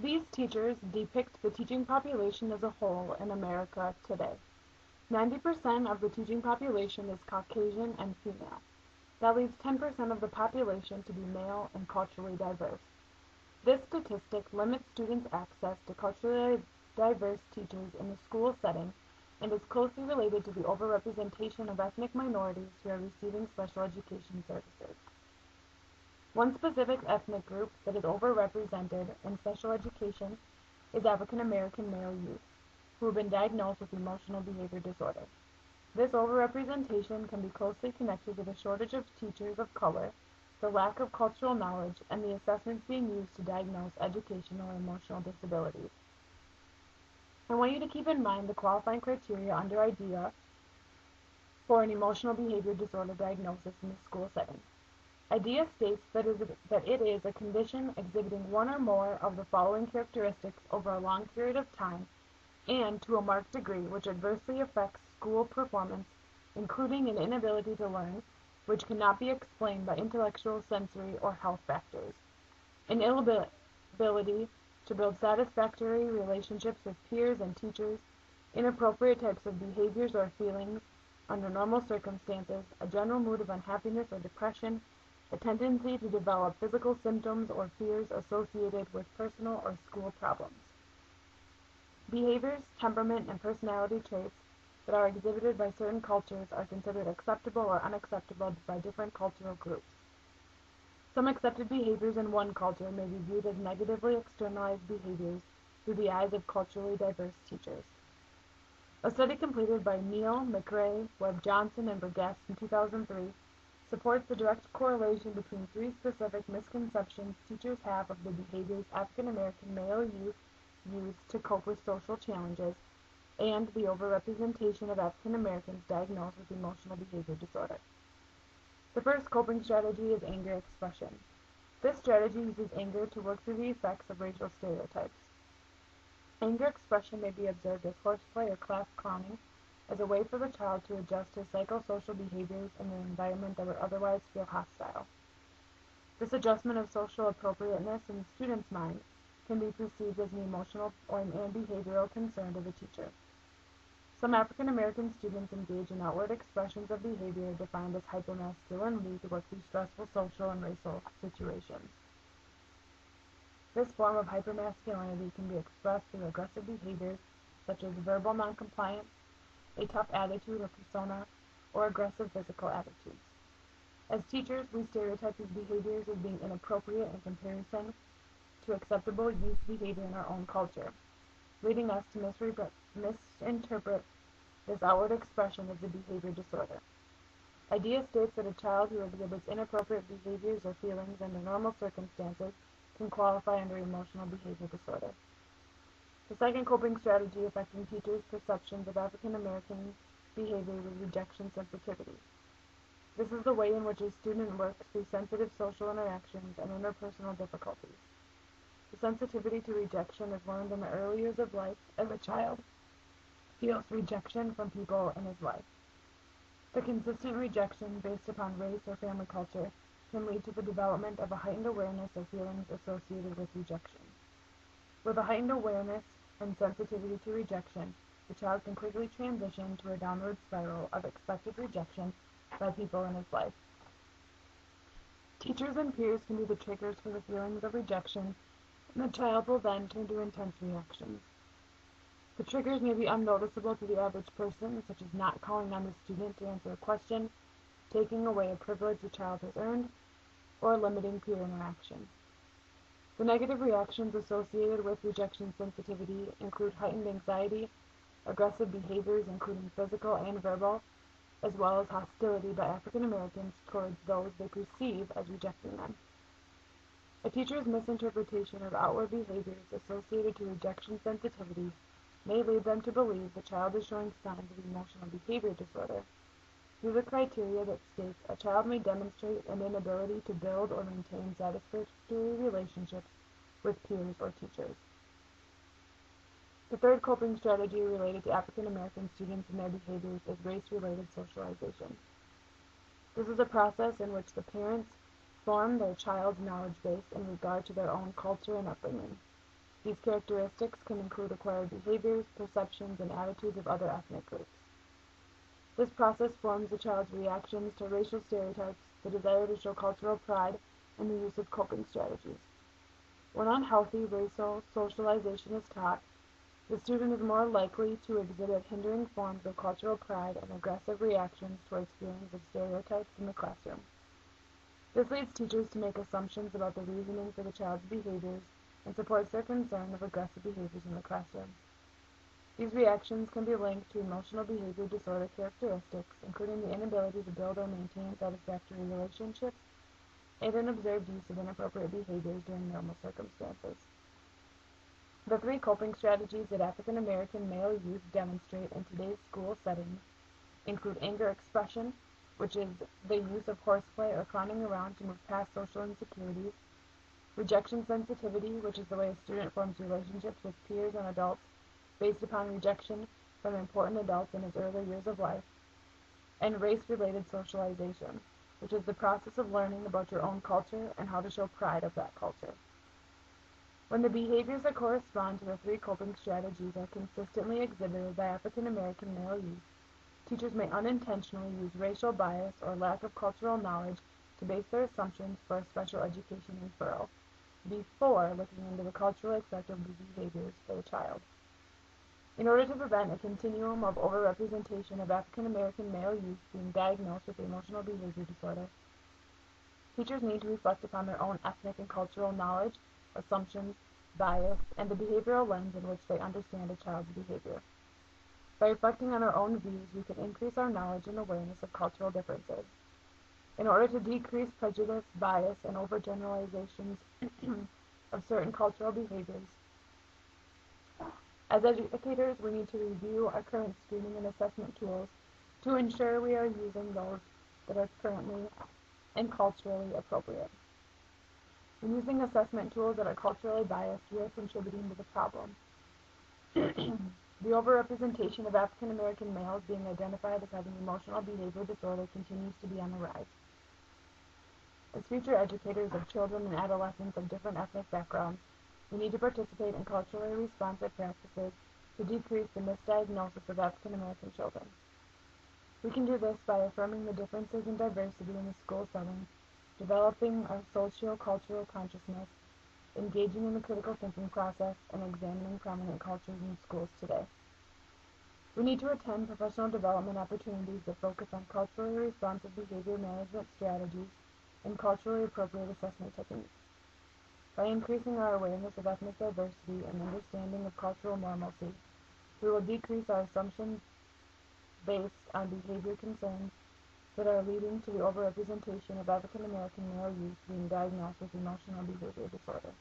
These teachers depict the teaching population as a whole in America today. 90% of the teaching population is Caucasian and female. That leaves 10% of the population to be male and culturally diverse. This statistic limits students' access to culturally diverse teachers in the school setting and is closely related to the overrepresentation of ethnic minorities who are receiving special education services. One specific ethnic group that is overrepresented in special education is African American male youth, who have been diagnosed with emotional behavior disorder. This overrepresentation can be closely connected to the shortage of teachers of color, the lack of cultural knowledge, and the assessments being used to diagnose educational or emotional disabilities. I want you to keep in mind the qualifying criteria under IDEA for an emotional behavior disorder diagnosis in the school setting. IDEA states that it is a condition exhibiting one or more of the following characteristics over a long period of time and to a marked degree which adversely affects school performance, including an inability to learn, which cannot be explained by intellectual, sensory, or health factors, an inability to build satisfactory relationships with peers and teachers, inappropriate types of behaviors or feelings under normal circumstances, a general mood of unhappiness or depression, a tendency to develop physical symptoms or fears associated with personal or school problems. Behaviors, temperament, and personality traits that are exhibited by certain cultures are considered acceptable or unacceptable by different cultural groups. Some accepted behaviors in one culture may be viewed as negatively externalized behaviors through the eyes of culturally diverse teachers. A study completed by Neal, McRae, Webb-Johnson, and Burgess in 2003 supports the direct correlation between three specific misconceptions teachers have of the behaviors African American male youth use to cope with social challenges and the overrepresentation of African Americans diagnosed with emotional behavior disorder. The first coping strategy is anger expression. This strategy uses anger to work through the effects of racial stereotypes. Anger expression may be observed as horseplay or class clowning as a way for the child to adjust to psychosocial behaviors in an environment that would otherwise feel hostile. This adjustment of social appropriateness in the student's mind can be perceived as an emotional or an behavioral concern to the teacher. Some African American students engage in outward expressions of behavior defined as hypermasculinity to work through stressful social and racial situations. This form of hypermasculinity can be expressed through aggressive behaviors such as verbal noncompliance, a tough attitude or persona, or aggressive physical attitudes. As teachers, we stereotype these behaviors as being inappropriate in comparison to acceptable youth behavior in our own culture, leading us to misinterpret this outward expression as a behavior disorder. IDEA states that a child who exhibits inappropriate behaviors or feelings under normal circumstances can qualify under emotional behavior disorder. The second coping strategy affecting teachers' perceptions of African American behavior is rejection sensitivity. This is the way in which a student works through sensitive social interactions and interpersonal difficulties. The sensitivity to rejection is learned in the early years of life as a child feels rejection from people in his life. The consistent rejection based upon race or family culture can lead to the development of a heightened awareness of feelings associated with rejection. With a heightened awareness and sensitivity to rejection, the child can quickly transition to a downward spiral of expected rejection by people in his life. Teachers and peers can be the triggers for the feelings of rejection, and the child will then turn to intense reactions. The triggers may be unnoticeable to the average person, such as not calling on the student to answer a question, taking away a privilege the child has earned, or limiting peer interaction. The negative reactions associated with rejection sensitivity include heightened anxiety, aggressive behaviors including physical and verbal, as well as hostility by African Americans towards those they perceive as rejecting them. A teacher's misinterpretation of outward behaviors associated to rejection sensitivity may lead them to believe the child is showing signs of emotional behavior disorder through the criteria that states a child may demonstrate an inability to build or maintain satisfactory relationships with peers or teachers. The third coping strategy related to African American students and their behaviors is race-related socialization. This is a process in which the parents form their child's knowledge base in regard to their own culture and upbringing. These characteristics can include acquired behaviors, perceptions, and attitudes of other ethnic groups. This process forms the child's reactions to racial stereotypes, the desire to show cultural pride, and the use of coping strategies. When unhealthy racial socialization is taught, the student is more likely to exhibit hindering forms of cultural pride and aggressive reactions towards feelings of stereotypes in the classroom. This leads teachers to make assumptions about the reasoning for the child's behaviors and supports their concern of aggressive behaviors in the classroom. These reactions can be linked to emotional behavior disorder characteristics, including the inability to build or maintain satisfactory relationships and an observed use of inappropriate behaviors during normal circumstances. The three coping strategies that African American male youth demonstrate in today's school setting include anger expression, which is the use of horseplay or clowning around to move past social insecurities; rejection sensitivity, which is the way a student forms relationships with peers and adults based upon rejection from important adults in his early years of life; and race-related socialization, which is the process of learning about your own culture and how to show pride of that culture. When the behaviors that correspond to the three coping strategies are consistently exhibited by African American male youth, teachers may unintentionally use racial bias or lack of cultural knowledge to base their assumptions for a special education referral, before looking into the culturally acceptable behaviors for the child. In order to prevent a continuum of overrepresentation of African American male youth being diagnosed with emotional behavior disorder, teachers need to reflect upon their own ethnic and cultural knowledge, assumptions, bias, and the behavioral lens in which they understand a child's behavior. By reflecting on our own views, we can increase our knowledge and awareness of cultural differences. In order to decrease prejudice, bias, and overgeneralizations of certain cultural behaviors, as educators, we need to review our current screening and assessment tools to ensure we are using those that are currently and culturally appropriate. When using assessment tools that are culturally biased, we are contributing to the problem. The overrepresentation of African American males being identified as having emotional behavior disorder continues to be on the rise. As future educators of children and adolescents of different ethnic backgrounds, we need to participate in culturally responsive practices to decrease the misdiagnosis of African American children. We can do this by affirming the differences and diversity in the school setting, developing our socio-cultural consciousness, engaging in the critical thinking process, and examining prominent cultures in schools today. We need to attend professional development opportunities that focus on culturally responsive behavior management strategies and culturally appropriate assessment techniques. By increasing our awareness of ethnic diversity and understanding of cultural normalcy, we will decrease our assumptions based on behavior concerns that are leading to the overrepresentation of African American male youth being diagnosed with emotional behavior disorder.